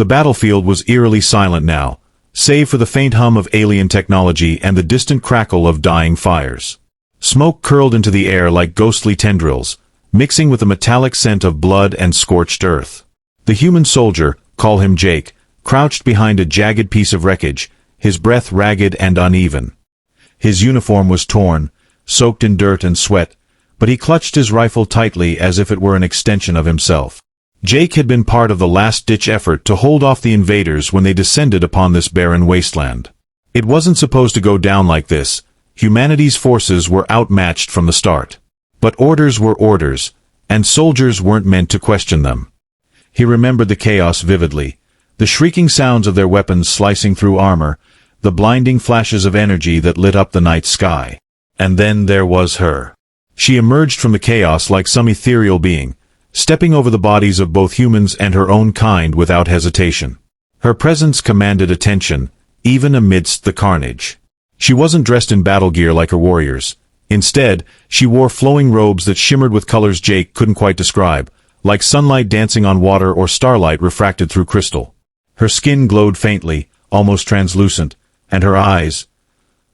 The battlefield was eerily silent now, save for the faint hum of alien technology and the distant crackle of dying fires. Smoke curled into the air like ghostly tendrils, mixing with the metallic scent of blood and scorched earth. The human soldier, call him Jake, crouched behind a jagged piece of wreckage, his breath ragged and uneven. His uniform was torn, soaked in dirt and sweat, but he clutched his rifle tightly as if it were an extension of himself. Jake had been part of the last-ditch effort to hold off the invaders when they descended upon this barren wasteland. It wasn't supposed to go down like this. Humanity's forces were outmatched from the start. But orders were orders, and soldiers weren't meant to question them. He remembered the chaos vividly, the shrieking sounds of their weapons slicing through armor, the blinding flashes of energy that lit up the night sky. And then there was her. She emerged from the chaos like some ethereal being, stepping over the bodies of both humans and her own kind without hesitation. Her presence commanded attention, even amidst the carnage. She wasn't dressed in battle gear like her warriors. Instead, she wore flowing robes that shimmered with colors Jake couldn't quite describe, like sunlight dancing on water or starlight refracted through crystal. Her skin glowed faintly, almost translucent, and her eyes,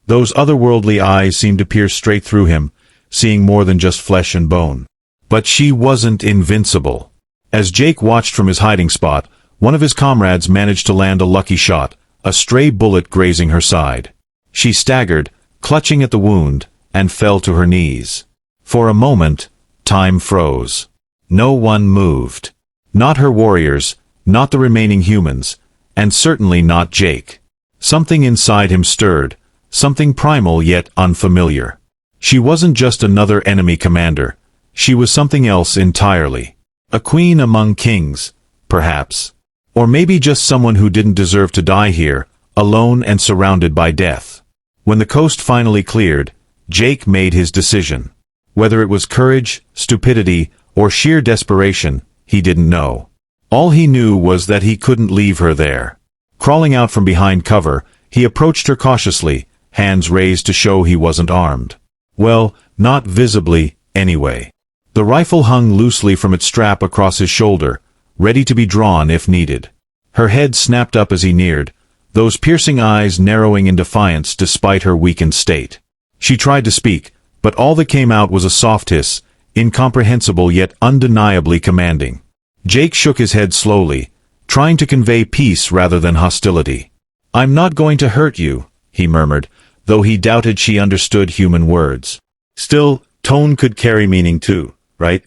those otherworldly eyes, seemed to pierce straight through him, seeing more than just flesh and bone. But she wasn't invincible. As Jake watched from his hiding spot, one of his comrades managed to land a lucky shot, a stray bullet grazing her side. She staggered, clutching at the wound, and fell to her knees. For a moment, time froze. No one moved. Not her warriors, not the remaining humans, and certainly not Jake. Something inside him stirred, something primal yet unfamiliar. She wasn't just another enemy commander. She was something else entirely. A queen among kings, perhaps. Or maybe just someone who didn't deserve to die here, alone and surrounded by death. When the coast finally cleared, Jake made his decision. Whether it was courage, stupidity, or sheer desperation, he didn't know. All he knew was that he couldn't leave her there. Crawling out from behind cover, he approached her cautiously, hands raised to show he wasn't armed. Well, not visibly, anyway. The rifle hung loosely from its strap across his shoulder, ready to be drawn if needed. Her head snapped up as he neared, those piercing eyes narrowing in defiance despite her weakened state. She tried to speak, but all that came out was a soft hiss, incomprehensible yet undeniably commanding. Jake shook his head slowly, trying to convey peace rather than hostility. "I'm not going to hurt you," he murmured, though he doubted she understood human words. Still, tone could carry meaning too, right?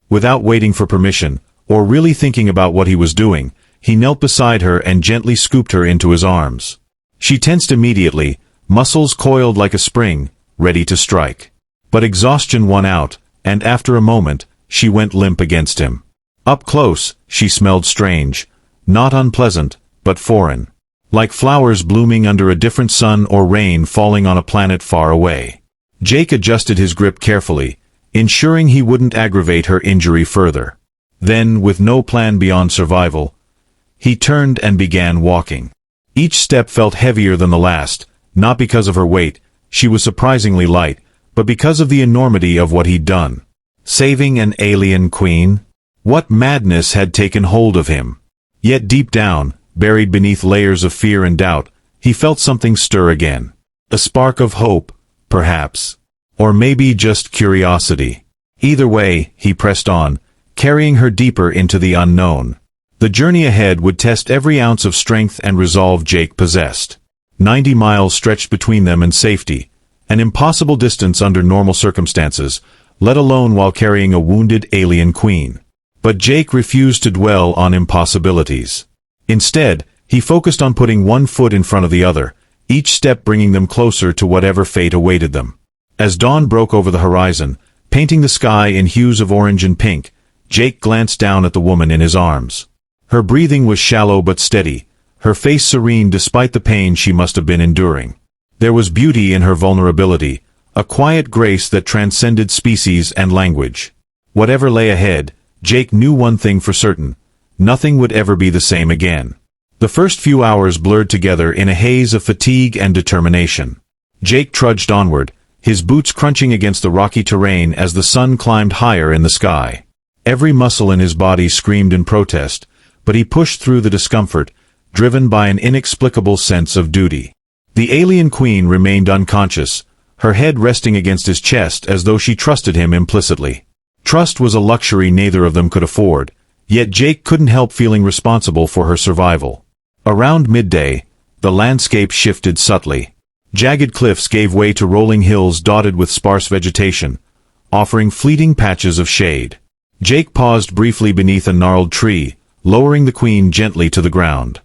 Without waiting for permission, or really thinking about what he was doing, he knelt beside her and gently scooped her into his arms. She tensed immediately, muscles coiled like a spring, ready to strike. But exhaustion won out, and after a moment, she went limp against him. Up close, she smelled strange, not unpleasant, but foreign. Like flowers blooming under a different sun or rain falling on a planet far away. Jake adjusted his grip carefully, ensuring he wouldn't aggravate her injury further. Then, with no plan beyond survival, he turned and began walking. Each step felt heavier than the last, not because of her weight, she was surprisingly light, but because of the enormity of what he'd done. Saving an alien queen? What madness had taken hold of him? Yet deep down, buried beneath layers of fear and doubt, he felt something stir again. A spark of hope, perhaps. Or maybe just curiosity. Either way, he pressed on, carrying her deeper into the unknown. The journey ahead would test every ounce of strength and resolve Jake possessed. 90 miles stretched between them and safety, an impossible distance under normal circumstances, let alone while carrying a wounded alien queen. But Jake refused to dwell on impossibilities. Instead, he focused on putting one foot in front of the other, each step bringing them closer to whatever fate awaited them. As dawn broke over the horizon, painting the sky in hues of orange and pink, Jake glanced down at the woman in his arms. Her breathing was shallow but steady, her face serene despite the pain she must have been enduring. There was beauty in her vulnerability, a quiet grace that transcended species and language. Whatever lay ahead, Jake knew one thing for certain: nothing would ever be the same again. The first few hours blurred together in a haze of fatigue and determination. Jake trudged onward, his boots crunching against the rocky terrain as the sun climbed higher in the sky. Every muscle in his body screamed in protest, but he pushed through the discomfort, driven by an inexplicable sense of duty. The alien queen remained unconscious, her head resting against his chest as though she trusted him implicitly. Trust was a luxury neither of them could afford, yet Jake couldn't help feeling responsible for her survival. Around midday, the landscape shifted subtly. Jagged cliffs gave way to rolling hills dotted with sparse vegetation, offering fleeting patches of shade. Jake paused briefly beneath a gnarled tree, lowering the queen gently to the ground.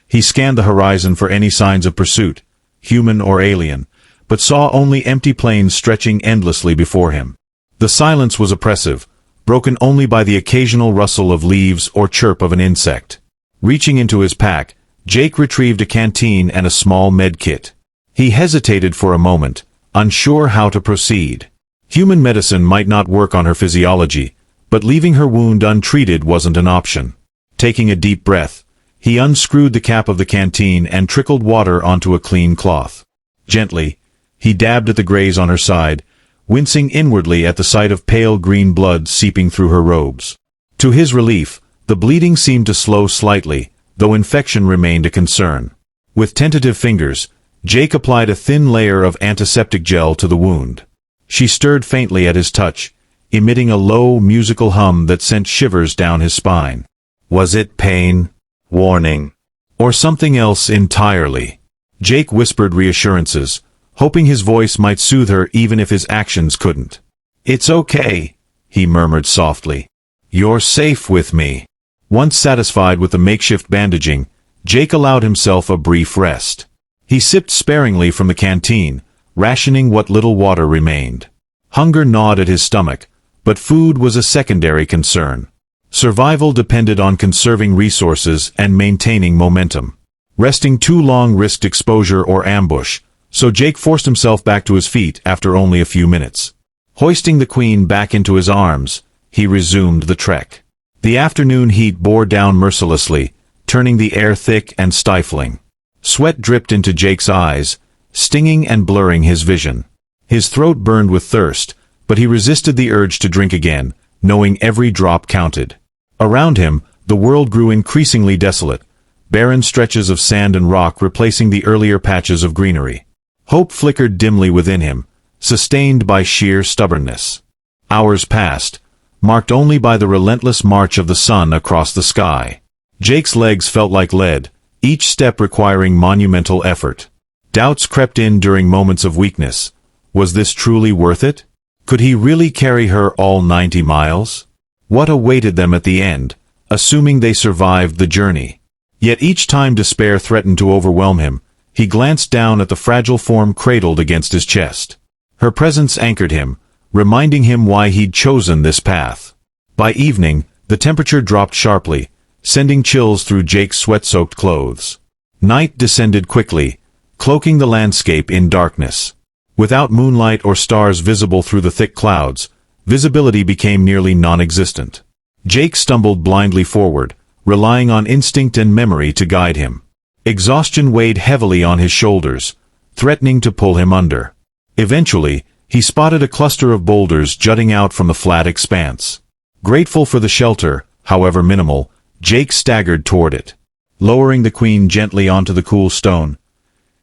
He scanned the horizon for any signs of pursuit, human or alien, but saw only empty plains stretching endlessly before him. The silence was oppressive, broken only by the occasional rustle of leaves or chirp of an insect. Reaching into his pack, Jake retrieved a canteen and a small med kit. He hesitated for a moment, unsure how to proceed. Human medicine might not work on her physiology, but leaving her wound untreated wasn't an option. Taking a deep breath, he unscrewed the cap of the canteen and trickled water onto a clean cloth. Gently, he dabbed at the graze on her side, wincing inwardly at the sight of pale green blood seeping through her robes. To his relief, the bleeding seemed to slow slightly, though infection remained a concern. With tentative fingers, Jake applied a thin layer of antiseptic gel to the wound. She stirred faintly at his touch, emitting a low, musical hum that sent shivers down his spine. Was it pain, warning, or something else entirely? Jake whispered reassurances, hoping his voice might soothe her even if his actions couldn't. "It's okay," he murmured softly. "You're safe with me." Once satisfied with the makeshift bandaging, Jake allowed himself a brief rest. He sipped sparingly from the canteen, rationing what little water remained. Hunger gnawed at his stomach, but food was a secondary concern. Survival depended on conserving resources and maintaining momentum. Resting too long risked exposure or ambush, so Jake forced himself back to his feet after only a few minutes. Hoisting the queen back into his arms, he resumed the trek. The afternoon heat bore down mercilessly, turning the air thick and stifling. Sweat dripped into Jake's eyes, stinging and blurring his vision. His throat burned with thirst, but he resisted the urge to drink again, knowing every drop counted. Around him, the world grew increasingly desolate, barren stretches of sand and rock replacing the earlier patches of greenery. Hope flickered dimly within him, sustained by sheer stubbornness. Hours passed, marked only by the relentless march of the sun across the sky. Jake's legs felt like lead, each step requiring monumental effort. Doubts crept in during moments of weakness. Was this truly worth it? Could he really carry her all 90 miles? What awaited them at the end, assuming they survived the journey? Yet each time despair threatened to overwhelm him, he glanced down at the fragile form cradled against his chest. Her presence anchored him, reminding him why he'd chosen this path. By evening, the temperature dropped sharply, sending chills through Jake's sweat-soaked clothes. Night descended quickly, cloaking the landscape in darkness. Without moonlight or stars visible through the thick clouds, visibility became nearly non-existent. Jake stumbled blindly forward, relying on instinct and memory to guide him. Exhaustion weighed heavily on his shoulders, threatening to pull him under. Eventually, he spotted a cluster of boulders jutting out from the flat expanse. Grateful for the shelter, however minimal, Jake staggered toward it. Lowering the queen gently onto the cool stone,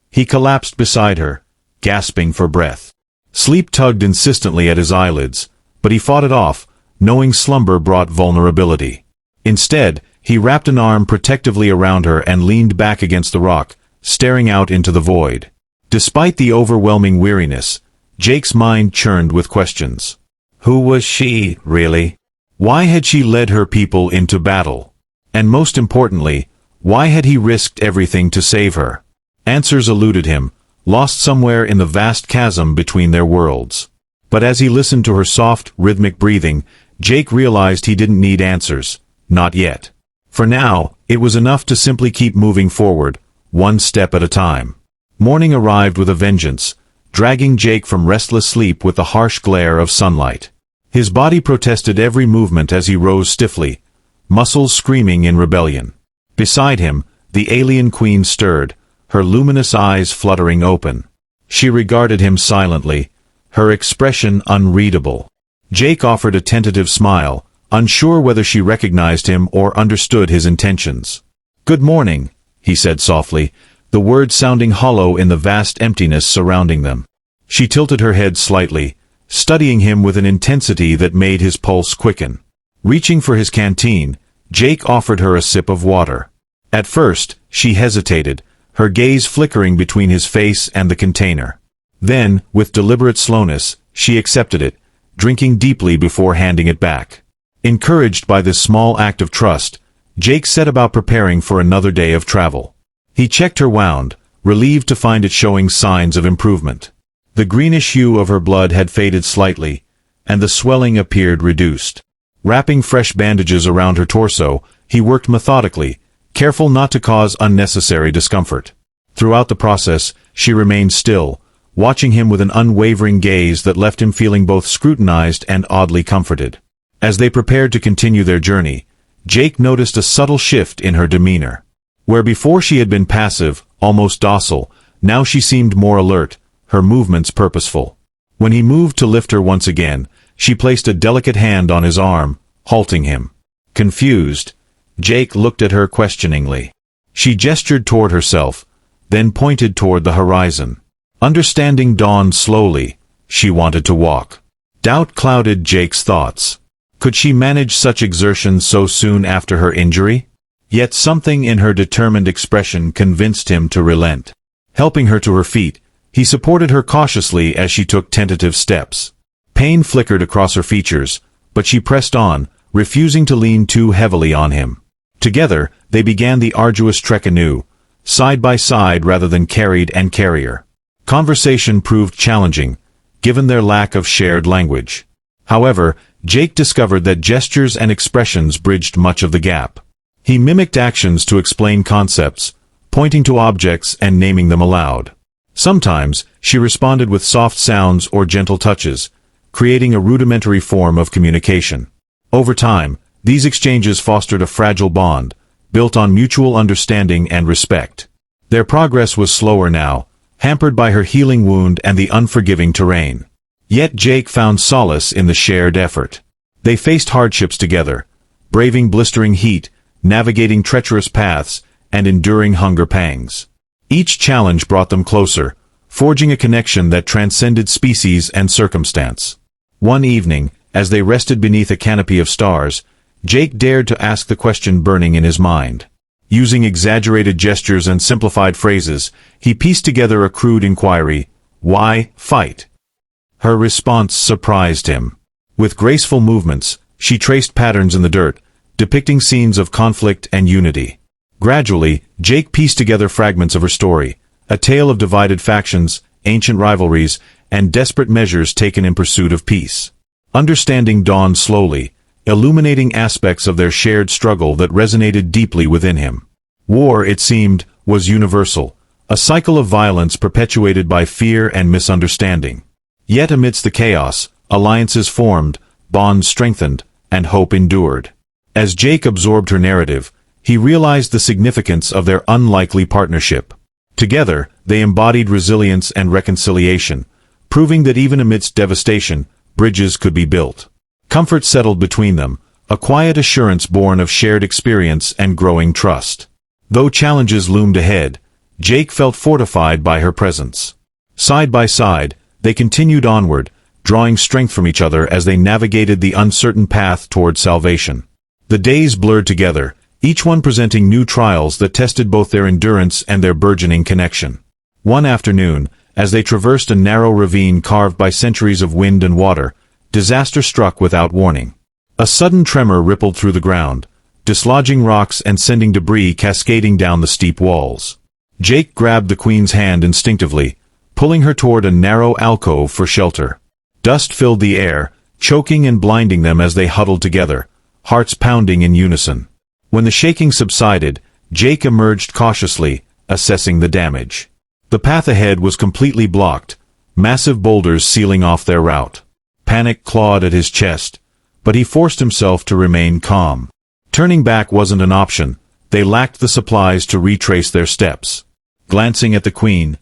he collapsed beside her, gasping for breath. Sleep tugged insistently at his eyelids, but he fought it off, knowing slumber brought vulnerability. Instead, he wrapped an arm protectively around her and leaned back against the rock, staring out into the void. Despite the overwhelming weariness, Jake's mind churned with questions. Who was she, really? Why had she led her people into battle? And most importantly, why had he risked everything to save her? Answers eluded him, lost somewhere in the vast chasm between their worlds. But as he listened to her soft, rhythmic breathing, Jake realized he didn't need answers, not yet. For now, it was enough to simply keep moving forward, one step at a time. Morning arrived with a vengeance, dragging Jake from restless sleep with the harsh glare of sunlight. His body protested every movement as he rose stiffly, muscles screaming in rebellion. Beside him, the alien queen stirred, her luminous eyes fluttering open. She regarded him silently, her expression unreadable. Jake offered a tentative smile, unsure whether she recognized him or understood his intentions. "Good morning," he said softly, the words sounding hollow in the vast emptiness surrounding them. She tilted her head slightly, studying him with an intensity that made his pulse quicken. Reaching for his canteen, Jake offered her a sip of water. At first, she hesitated, her gaze flickering between his face and the container. Then, with deliberate slowness, she accepted it, drinking deeply before handing it back. Encouraged by this small act of trust, Jake set about preparing for another day of travel. He checked her wound, relieved to find it showing signs of improvement. The greenish hue of her blood had faded slightly, and the swelling appeared reduced. Wrapping fresh bandages around her torso, he worked methodically, careful not to cause unnecessary discomfort. Throughout the process, she remained still, watching him with an unwavering gaze that left him feeling both scrutinized and oddly comforted. As they prepared to continue their journey, Jake noticed a subtle shift in her demeanor. Where before she had been passive, almost docile, now she seemed more alert, her movements purposeful. When he moved to lift her once again, she placed a delicate hand on his arm, halting him. Confused, Jake looked at her questioningly. She gestured toward herself, then pointed toward the horizon. Understanding dawned slowly. She wanted to walk. Doubt clouded Jake's thoughts. Could she manage such exertion so soon after her injury? Yet something in her determined expression convinced him to relent. Helping her to her feet, he supported her cautiously as she took tentative steps. Pain flickered across her features, but she pressed on, refusing to lean too heavily on him. Together, they began the arduous trek anew, side by side rather than carried and carrier. Conversation proved challenging, given their lack of shared language. However, Jake discovered that gestures and expressions bridged much of the gap. He mimicked actions to explain concepts, pointing to objects and naming them aloud. Sometimes, she responded with soft sounds or gentle touches, creating a rudimentary form of communication. Over time, these exchanges fostered a fragile bond, built on mutual understanding and respect. Their progress was slower now, hampered by her healing wound and the unforgiving terrain. Yet Jake found solace in the shared effort. They faced hardships together, braving blistering heat, navigating treacherous paths, and enduring hunger pangs. Each challenge brought them closer, forging a connection that transcended species and circumstance. One evening, as they rested beneath a canopy of stars, Jake dared to ask the question burning in his mind. Using exaggerated gestures and simplified phrases, he pieced together a crude inquiry, "Why fight?" Her response surprised him. With graceful movements, she traced patterns in the dirt, depicting scenes of conflict and unity. Gradually, Jake pieced together fragments of her story, a tale of divided factions, ancient rivalries, and desperate measures taken in pursuit of peace. Understanding dawned slowly, illuminating aspects of their shared struggle that resonated deeply within him. War, it seemed, was universal, a cycle of violence perpetuated by fear and misunderstanding. Yet amidst the chaos, alliances formed, bonds strengthened, and hope endured. As Jake absorbed her narrative, he realized the significance of their unlikely partnership. Together, they embodied resilience and reconciliation, proving that even amidst devastation, bridges could be built. Comfort settled between them, a quiet assurance born of shared experience and growing trust. Though challenges loomed ahead, Jake felt fortified by her presence. Side by side, they continued onward, drawing strength from each other as they navigated the uncertain path toward salvation. The days blurred together, each one presenting new trials that tested both their endurance and their burgeoning connection. One afternoon, as they traversed a narrow ravine carved by centuries of wind and water, disaster struck without warning. A sudden tremor rippled through the ground, dislodging rocks and sending debris cascading down the steep walls. Jake grabbed the queen's hand instinctively, pulling her toward a narrow alcove for shelter. Dust filled the air, choking and blinding them as they huddled together, hearts pounding in unison. When the shaking subsided, Jake emerged cautiously, assessing the damage. The path ahead was completely blocked, massive boulders sealing off their route. Panic clawed at his chest, but he forced himself to remain calm. Turning back wasn't an option. They lacked the supplies to retrace their steps. Glancing at the queen,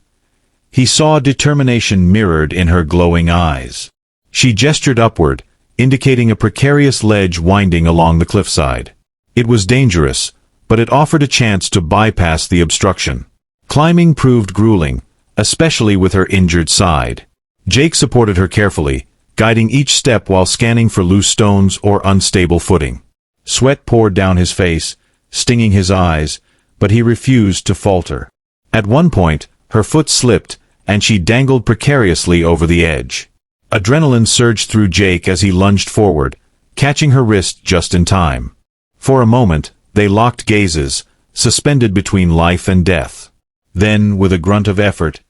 he saw determination mirrored in her glowing eyes. She gestured upward, indicating a precarious ledge winding along the cliffside. It was dangerous, but it offered a chance to bypass the obstruction. Climbing proved grueling, especially with her injured side. Jake supported her carefully, guiding each step while scanning for loose stones or unstable footing. Sweat poured down his face, stinging his eyes, but he refused to falter. At one point, her foot slipped, and she dangled precariously over the edge. Adrenaline surged through Jake as he lunged forward, catching her wrist just in time. For a moment, they locked gazes, suspended between life and death. Then, with a grunt of effort,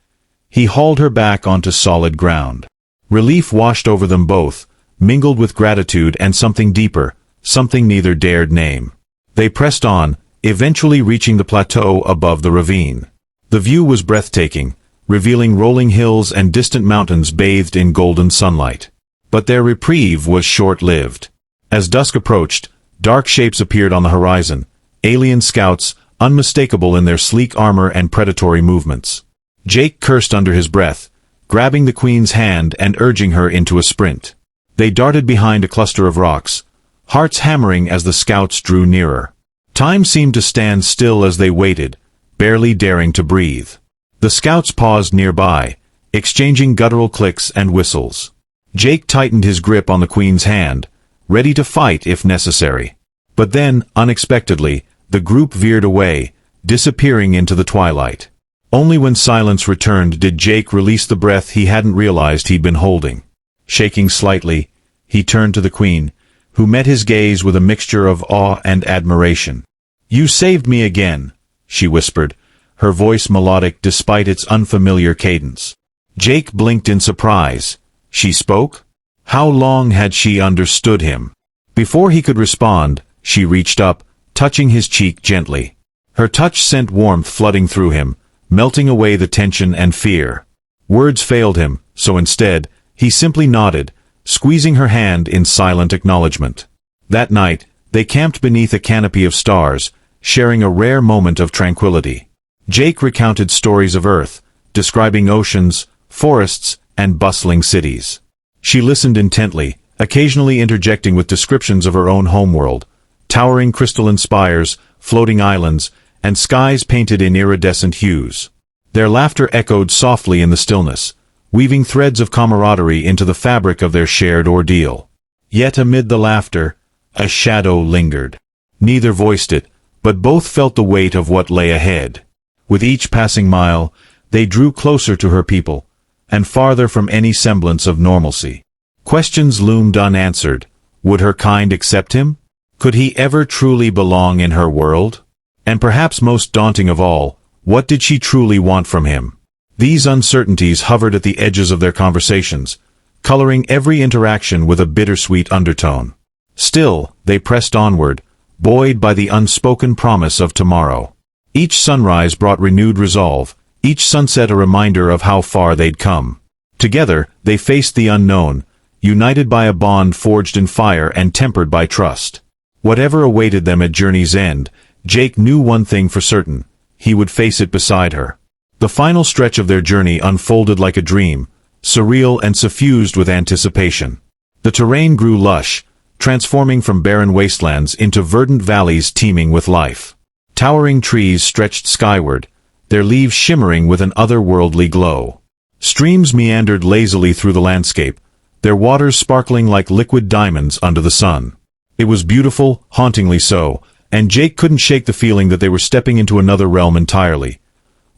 he hauled her back onto solid ground. Relief washed over them both, mingled with gratitude and something deeper, something neither dared name. They pressed on, eventually reaching the plateau above the ravine. The view was breathtaking, revealing rolling hills and distant mountains bathed in golden sunlight. But their reprieve was short-lived. As dusk approached, dark shapes appeared on the horizon, alien scouts, unmistakable in their sleek armor and predatory movements. Jake cursed under his breath, grabbing the queen's hand and urging her into a sprint. They darted behind a cluster of rocks, hearts hammering as the scouts drew nearer. Time seemed to stand still as they waited, barely daring to breathe. The scouts paused nearby, exchanging guttural clicks and whistles. Jake tightened his grip on the queen's hand, ready to fight if necessary. But then, unexpectedly, the group veered away, disappearing into the twilight. Only when silence returned did Jake release the breath he hadn't realized he'd been holding. Shaking slightly, he turned to the queen, who met his gaze with a mixture of awe and admiration. "You saved me again," she whispered, her voice melodic despite its unfamiliar cadence. Jake blinked in surprise. She spoke? How long had she understood him? Before he could respond, she reached up, touching his cheek gently. Her touch sent warmth flooding through him, melting away the tension and fear. Words failed him, so instead, he simply nodded, squeezing her hand in silent acknowledgement. That night, they camped beneath a canopy of stars, sharing a rare moment of tranquility. Jake recounted stories of Earth, describing oceans, forests, and bustling cities. She listened intently, occasionally interjecting with descriptions of her own homeworld, towering crystalline spires, floating islands, and skies painted in iridescent hues. Their laughter echoed softly in the stillness, weaving threads of camaraderie into the fabric of their shared ordeal. Yet amid the laughter, a shadow lingered. Neither voiced it, but both felt the weight of what lay ahead. With each passing mile, they drew closer to her people, and farther from any semblance of normalcy. Questions loomed unanswered. Would her kind accept him? Could he ever truly belong in her world? And perhaps most daunting of all, what did she truly want from him? These uncertainties hovered at the edges of their conversations, coloring every interaction with a bittersweet undertone. Still, they pressed onward, buoyed by the unspoken promise of tomorrow. Each sunrise brought renewed resolve, each sunset a reminder of how far they'd come. Together, they faced the unknown, united by a bond forged in fire and tempered by trust. Whatever awaited them at journey's end, Jake knew one thing for certain: he would face it beside her. The final stretch of their journey unfolded like a dream, surreal and suffused with anticipation. The terrain grew lush, transforming from barren wastelands into verdant valleys teeming with life. Towering trees stretched skyward, their leaves shimmering with an otherworldly glow. Streams meandered lazily through the landscape, their waters sparkling like liquid diamonds under the sun. It was beautiful, hauntingly so, and Jake couldn't shake the feeling that they were stepping into another realm entirely,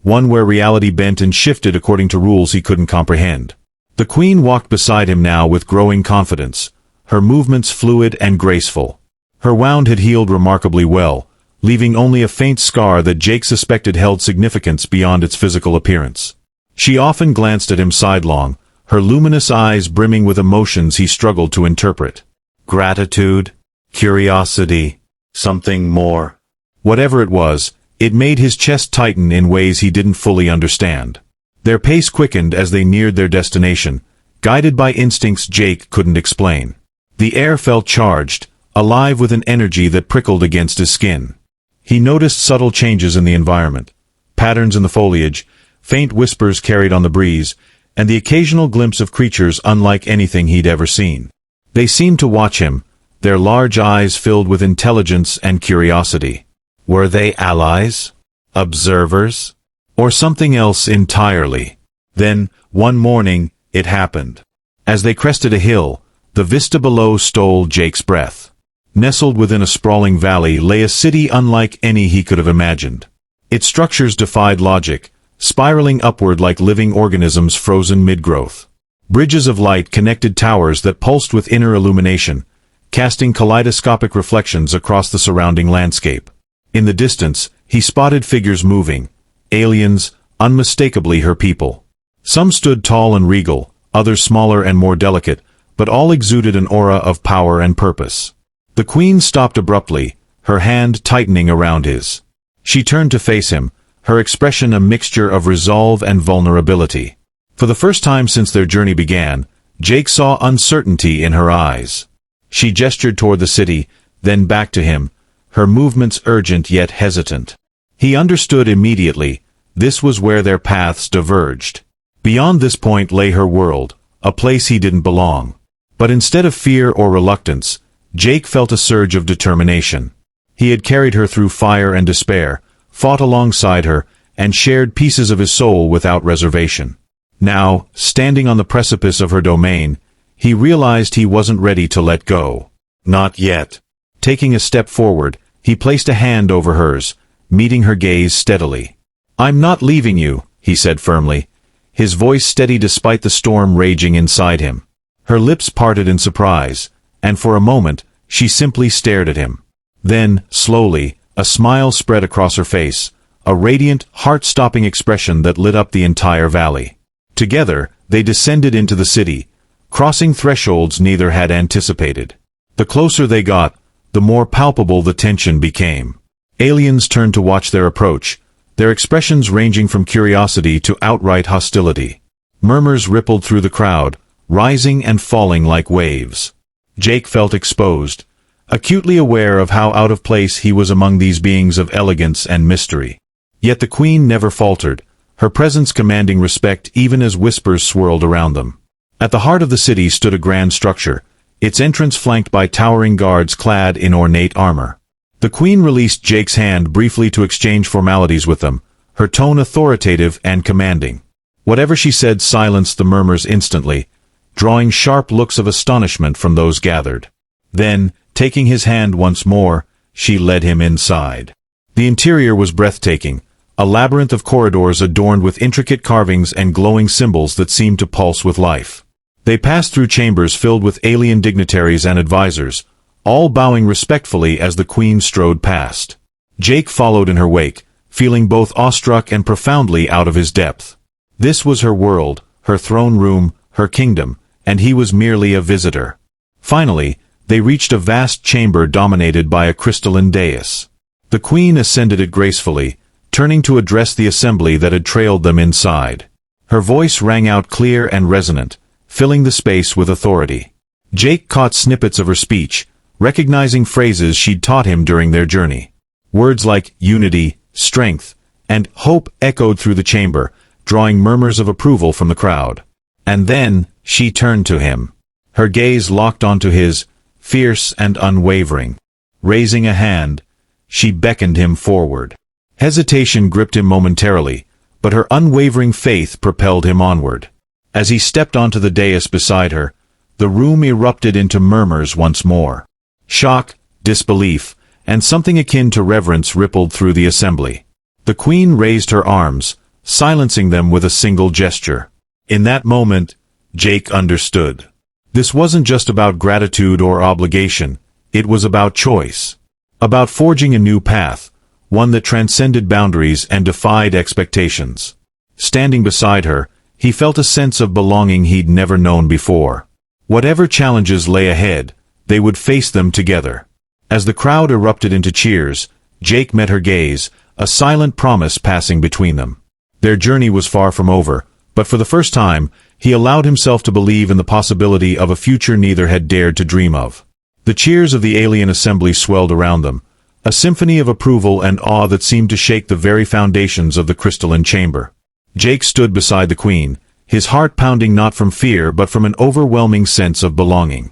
one where reality bent and shifted according to rules he couldn't comprehend. The queen walked beside him now with growing confidence, her movements fluid and graceful. Her wound had healed remarkably well, leaving only a faint scar that Jake suspected held significance beyond its physical appearance. She often glanced at him sidelong, her luminous eyes brimming with emotions he struggled to interpret. Gratitude, curiosity, something more. Whatever it was, it made his chest tighten in ways he didn't fully understand. Their pace quickened as they neared their destination, guided by instincts Jake couldn't explain. The air felt charged, alive with an energy that prickled against his skin. He noticed subtle changes in the environment, patterns in the foliage, faint whispers carried on the breeze, and the occasional glimpse of creatures unlike anything he'd ever seen. They seemed to watch him, their large eyes filled with intelligence and curiosity. Were they allies? Observers? Or something else entirely? Then, one morning, it happened. As they crested a hill, the vista below stole Jake's breath. Nestled within a sprawling valley lay a city unlike any he could have imagined. Its structures defied logic, spiraling upward like living organisms frozen mid-growth. Bridges of light connected towers that pulsed with inner illumination, casting kaleidoscopic reflections across the surrounding landscape. In the distance, he spotted figures moving, aliens, unmistakably her people. Some stood tall and regal, others smaller and more delicate, but all exuded an aura of power and purpose. The queen stopped abruptly, her hand tightening around his. She turned to face him, her expression a mixture of resolve and vulnerability. For the first time since their journey began, Jake saw uncertainty in her eyes. She gestured toward the city, then back to him, her movements urgent yet hesitant. He understood immediately, this was where their paths diverged. Beyond this point lay her world, a place he didn't belong. But instead of fear or reluctance, Jake felt a surge of determination. He had carried her through fire and despair, fought alongside her, and shared pieces of his soul without reservation. Now, standing on the precipice of her domain, he realized he wasn't ready to let go. Not yet. Taking a step forward, he placed a hand over hers, meeting her gaze steadily. "I'm not leaving you," he said firmly, his voice steady despite the storm raging inside him. Her lips parted in surprise, and for a moment, she simply stared at him. Then, slowly, a smile spread across her face, a radiant, heart-stopping expression that lit up the entire valley. Together, they descended into the city, crossing thresholds neither had anticipated. The closer they got, the more palpable the tension became. Aliens turned to watch their approach, their expressions ranging from curiosity to outright hostility. Murmurs rippled through the crowd, rising and falling like waves. Jake felt exposed, acutely aware of how out of place he was among these beings of elegance and mystery. Yet the queen never faltered, her presence commanding respect even as whispers swirled around them. At the heart of the city stood a grand structure, its entrance flanked by towering guards clad in ornate armor. The queen released Jake's hand briefly to exchange formalities with them, her tone authoritative and commanding. Whatever she said silenced the murmurs instantly, drawing sharp looks of astonishment from those gathered. Then, taking his hand once more, she led him inside. The interior was breathtaking, a labyrinth of corridors adorned with intricate carvings and glowing symbols that seemed to pulse with life. They passed through chambers filled with alien dignitaries and advisors, all bowing respectfully as the queen strode past. Jake followed in her wake, feeling both awestruck and profoundly out of his depth. This was her world, her throne room, her kingdom, and he was merely a visitor. Finally, they reached a vast chamber dominated by a crystalline dais. The queen ascended it gracefully, turning to address the assembly that had trailed them inside. Her voice rang out clear and resonant, filling the space with authority. Jake caught snippets of her speech, recognizing phrases she'd taught him during their journey. Words like unity, strength, and hope echoed through the chamber, drawing murmurs of approval from the crowd. And then, she turned to him. Her gaze locked onto his, fierce and unwavering. Raising a hand, she beckoned him forward. Hesitation gripped him momentarily, but her unwavering faith propelled him onward. As he stepped onto the dais beside her, the room erupted into murmurs once more. Shock, disbelief, and something akin to reverence rippled through the assembly. The queen raised her arms, silencing them with a single gesture. In that moment, Jake understood. This wasn't just about gratitude or obligation, it was about choice. About forging a new path, one that transcended boundaries and defied expectations. Standing beside her, he felt a sense of belonging he'd never known before. Whatever challenges lay ahead, they would face them together. As the crowd erupted into cheers, Jake met her gaze, a silent promise passing between them. Their journey was far from over, but for the first time, he allowed himself to believe in the possibility of a future neither had dared to dream of. The cheers of the alien assembly swelled around them, a symphony of approval and awe that seemed to shake the very foundations of the crystalline chamber. Jake stood beside the queen, his heart pounding not from fear but from an overwhelming sense of belonging.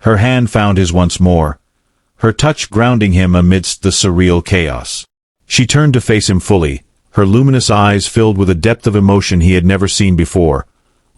Her hand found his once more, her touch grounding him amidst the surreal chaos. She turned to face him fully, her luminous eyes filled with a depth of emotion he had never seen before.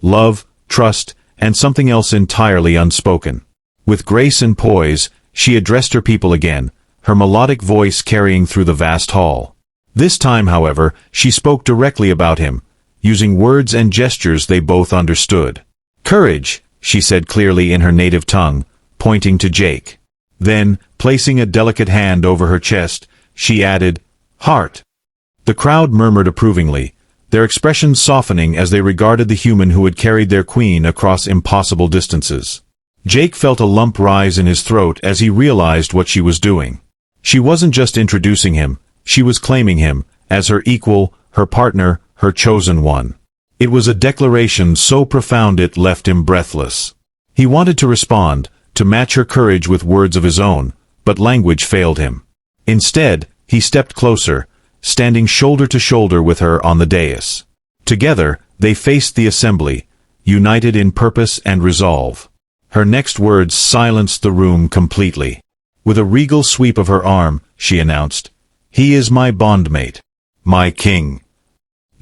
Love, trust, and something else entirely unspoken. With grace and poise, she addressed her people again, her melodic voice carrying through the vast hall. This time, however, she spoke directly about him, using words and gestures they both understood. "Courage," she said clearly in her native tongue, pointing to Jake. Then, placing a delicate hand over her chest, she added, "Heart." The crowd murmured approvingly, their expressions softening as they regarded the human who had carried their queen across impossible distances. Jake felt a lump rise in his throat as he realized what she was doing. She wasn't just introducing him, she was claiming him as her equal, her partner, her chosen one. It was a declaration so profound it left him breathless. He wanted to respond, to match her courage with words of his own, but language failed him. Instead, he stepped closer, standing shoulder to shoulder with her on the dais. Together, they faced the assembly, united in purpose and resolve. Her next words silenced the room completely. With a regal sweep of her arm, she announced, "He is my bondmate, my king."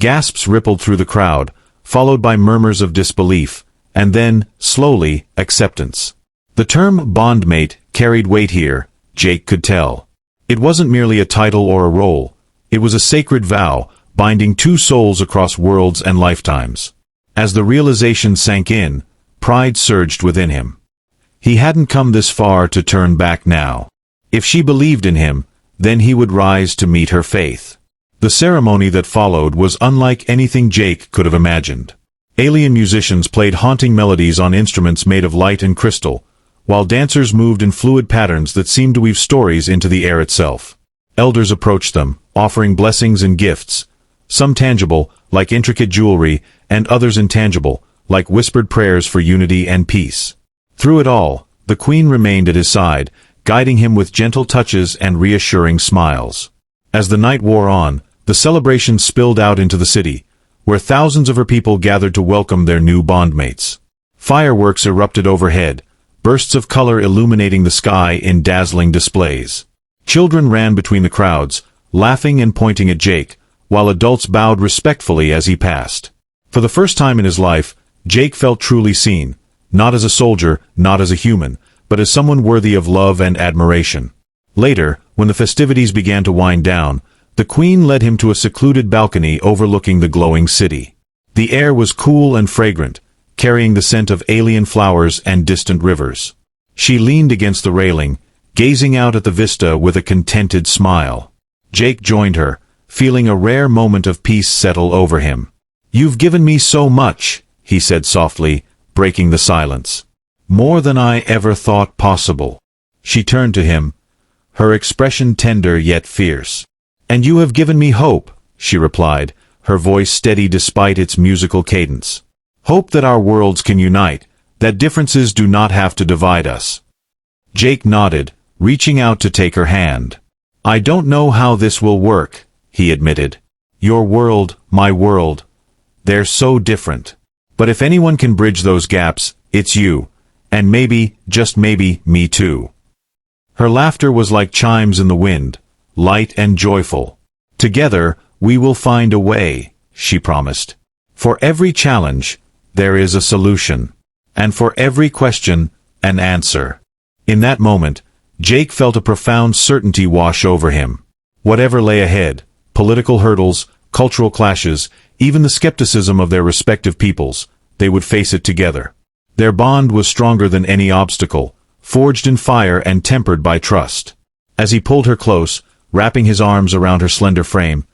Gasps rippled through the crowd, followed by murmurs of disbelief, and then, slowly, acceptance. The term bondmate carried weight here, Jake could tell. It wasn't merely a title or a role. It was a sacred vow, binding two souls across worlds and lifetimes. As the realization sank in, pride surged within him. He hadn't come this far to turn back now. If she believed in him, then he would rise to meet her faith. The ceremony that followed was unlike anything Jake could have imagined. Alien musicians played haunting melodies on instruments made of light and crystal, while dancers moved in fluid patterns that seemed to weave stories into the air itself. Elders approached them, offering blessings and gifts, some tangible, like intricate jewelry, and others intangible, like whispered prayers for unity and peace. Through it all, the queen remained at his side, guiding him with gentle touches and reassuring smiles. As the night wore on, the celebration spilled out into the city, where thousands of her people gathered to welcome their new bondmates. Fireworks erupted overhead, bursts of color illuminating the sky in dazzling displays. Children ran between the crowds, laughing and pointing at Jake, while adults bowed respectfully as he passed. For the first time in his life, Jake felt truly seen, not as a soldier, not as a human, but as someone worthy of love and admiration. Later, when the festivities began to wind down, the queen led him to a secluded balcony overlooking the glowing city. The air was cool and fragrant, carrying the scent of alien flowers and distant rivers. She leaned against the railing, gazing out at the vista with a contented smile. Jake joined her, feeling a rare moment of peace settle over him. "You've given me so much," he said softly, breaking the silence. "More than I ever thought possible." She turned to him, her expression tender yet fierce. "And you have given me hope," she replied, her voice steady despite its musical cadence. "Hope that our worlds can unite, that differences do not have to divide us." Jake nodded, reaching out to take her hand. "I don't know how this will work," he admitted. "Your world, my world, they're so different. But if anyone can bridge those gaps, it's you. And maybe, just maybe, me too." Her laughter was like chimes in the wind, light and joyful. "Together, we will find a way," she promised. "For every challenge, there is a solution. And for every question, an answer." In that moment, Jake felt a profound certainty wash over him. Whatever lay ahead, political hurdles, cultural clashes, even the skepticism of their respective peoples, they would face it together. Their bond was stronger than any obstacle, forged in fire and tempered by trust. As he pulled her close, wrapping his arms around her slender frame,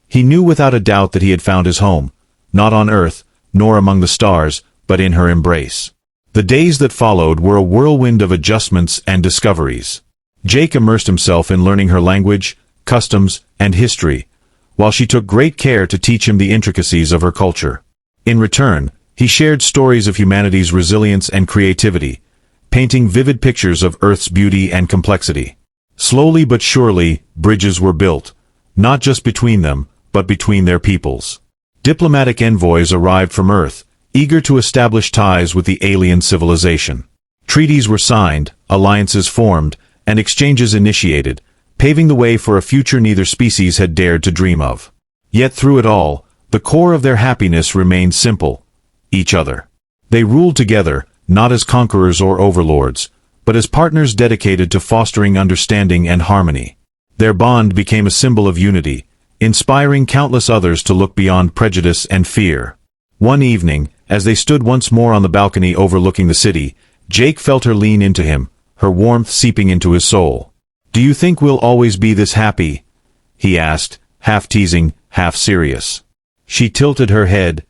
he knew without a doubt that he had found his home, not on earth, nor among the stars, but in her embrace. The days that followed were a whirlwind of adjustments and discoveries. Jake immersed himself in learning her language, customs, and history, while she took great care to teach him the intricacies of her culture. In return, he shared stories of humanity's resilience and creativity, painting vivid pictures of Earth's beauty and complexity. Slowly but surely, bridges were built, not just between them, but between their peoples. Diplomatic envoys arrived from Earth, eager to establish ties with the alien civilization. Treaties were signed, alliances formed, and exchanges initiated, paving the way for a future neither species had dared to dream of. Yet through it all, the core of their happiness remained simple: each other. They ruled together, not as conquerors or overlords, but as partners dedicated to fostering understanding and harmony. Their bond became a symbol of unity, inspiring countless others to look beyond prejudice and fear. One evening, as they stood once more on the balcony overlooking the city, Jake felt her lean into him, her warmth seeping into his soul. "Do you think we'll always be this happy?" he asked, half teasing, half serious. She tilted her head,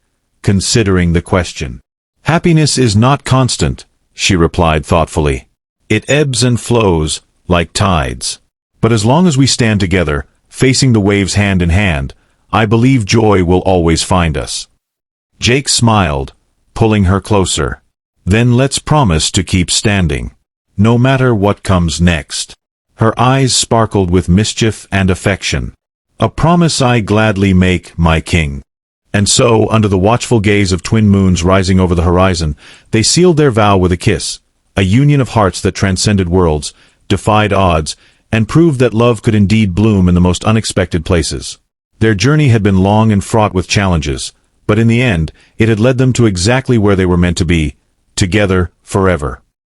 considering the question. "Happiness is not constant," she replied thoughtfully. "It ebbs and flows, like tides. But as long as we stand together, facing the waves hand in hand, I believe joy will always find us." Jake smiled, pulling her closer. "Then let's promise to keep standing, no matter what comes next." Her eyes sparkled with mischief and affection. "A promise I gladly make, my king." And so, under the watchful gaze of twin moons rising over the horizon, they sealed their vow with a kiss, a union of hearts that transcended worlds, defied odds, and proved that love could indeed bloom in the most unexpected places. Their journey had been long and fraught with challenges, but in the end, it had led them to exactly where they were meant to be, together, forever.